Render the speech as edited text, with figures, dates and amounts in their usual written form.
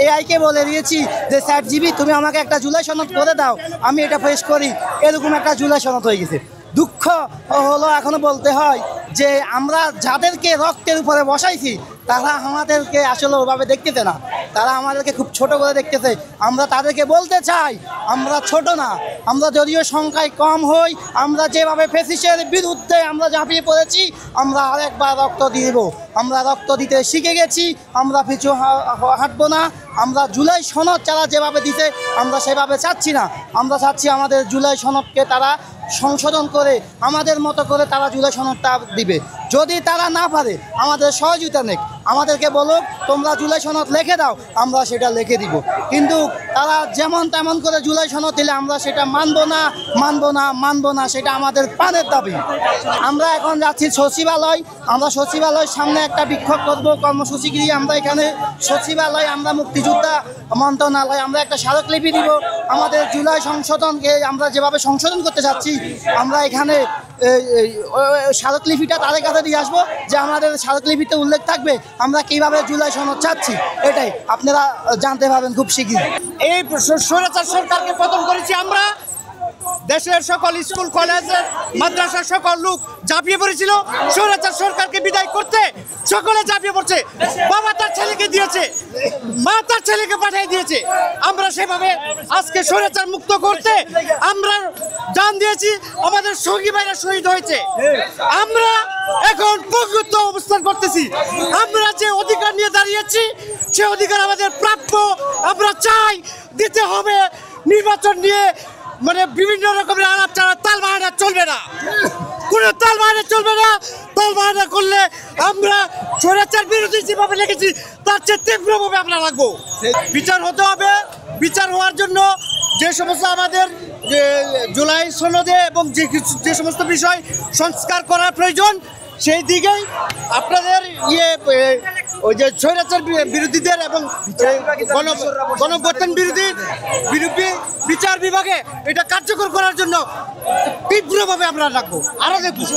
এআইকে বলে দিয়েছি যে চ্যাট জিবি তুমি আমাকে একটা জুলাই সনদ করে দাও, আমি এটা পেশ করি, এরকম একটা জুলাই সনদ হয়ে গেছে। দুঃখ হলো এখনো বলতে হয় যে আমরা যাদেরকে রক্তের উপরে বসাইছি তারা আমাদেরকে আসলে ওভাবে দেখতেছে না, তারা আমাদেরকে খুব ছোট করে দেখতেছে। আমরা তাদেরকে বলতে চাই আমরা ছোট না, আমরা যদিও সংখ্যায় কম হই, আমরা যেভাবে ফ্যাসিস্টের বিরুদ্ধে আমরা ঝাঁপিয়ে পড়েছি, আমরা আরেকবার রক্ত দিব। আমরা রক্ত দিতে শিখে গেছি, আমরা পিছু হাঁটবো না। আমরা জুলাই সনদ তারা যেভাবে দিতে আমরা সেভাবে চাচ্ছি না, আমরা চাচ্ছি আমাদের জুলাই সনদকে তারা সংশোধন করে আমাদের মতো করে তারা জুলাই সনদটা দিবে। যদি তারা না পারে আমাদের সহযোগিতা নেই, আমাদেরকে বলুক তোমরা জুলাই সনদ লিখে দাও, আমরা সেটা লিখে দিব। কিন্তু তারা যেমন তেমন করে জুলাই সনদ দিলে আমরা সেটা মানবো না, মানবো না, মানবো না, সেটা আমাদের প্রাণের দাবি। আমরা এখন যাচ্ছি সচিবালয়, আমরা সচিবালয়ের সামনে একটা বিক্ষোভ করব কর্মসূচি গিয়ে। আমরা এখানে সচিবালয়, আমরা মুক্তিযোদ্ধা মন্ত্রণালয়, আমরা একটা স্মারকলিপি দিব। আমাদের জুলাই সংশোধনকে আমরা যেভাবে সংশোধন করতে চাচ্ছি, আমরা এখানে স্মারকলিপিটা তাদের কাছে দিয়ে আসবো যে আমাদের স্মারকলিপিতে উল্লেখ থাকবে আমরা কীভাবে জুলাই সনদ চাচ্ছি। এটাই আপনারা জানতে পারবেন খুব শীঘ্রই। এই স্বৈরাচার সরকারকে পতন করেছি আমরা। দেশের সকল স্কুল কলেজের মাদ্রাসার সকল লোক ঝাঁপিয়ে পড়েছিল স্বৈরাচার সরকারকে বিদায় করতে, সকলে ঝাঁপিয়ে পড়ছে। বাবা তার ছেলেকে দিয়েছে, মা তার ছেলেকে পাঠিয়ে দিয়েছে। আমরা সেভাবে আজকে স্বৈরাচার মুক্ত করতে আমরা জান দিয়েছি, আমাদের সঙ্গী ভাইরা শহীদ হয়েছে। আমরা এখন প্রকৃত অবস্থান করতেছি। আমরা যে অধিকার নিয়ে দাঁড়িয়েছি সে অধিকার আমাদের প্রাপ্য। আমরা চাই দিতে হবে। নির্বাচন নিয়ে মানে বিভিন্ন রকমের আলাপ চালা তাল বাহানা চলবে না, কোনো তাল বাহানা চলবে না। তাল বাহানা করলে আমরা স্বৈরাচার বিরোধী যেভাবে লেগেছি তার চেয়ে তীব্রভাবে আমরা লাগবো। বিচার হতে হবে। বিচার হওয়ার জন্য যে সমস্ত আমাদের জুলাই সনদে এবং যে সমস্ত বিষয় সংস্কার করার প্রয়োজন সেই দিকেই আপনাদের ওই যে স্বৈরাচার বিরোধীদের এবং গণঅভ্যুত্থান বিরোধী বিচার বিভাগে এটা কার্যকর করার জন্য তীব্রভাবে আমরা রাখবো। আরো দেখবো।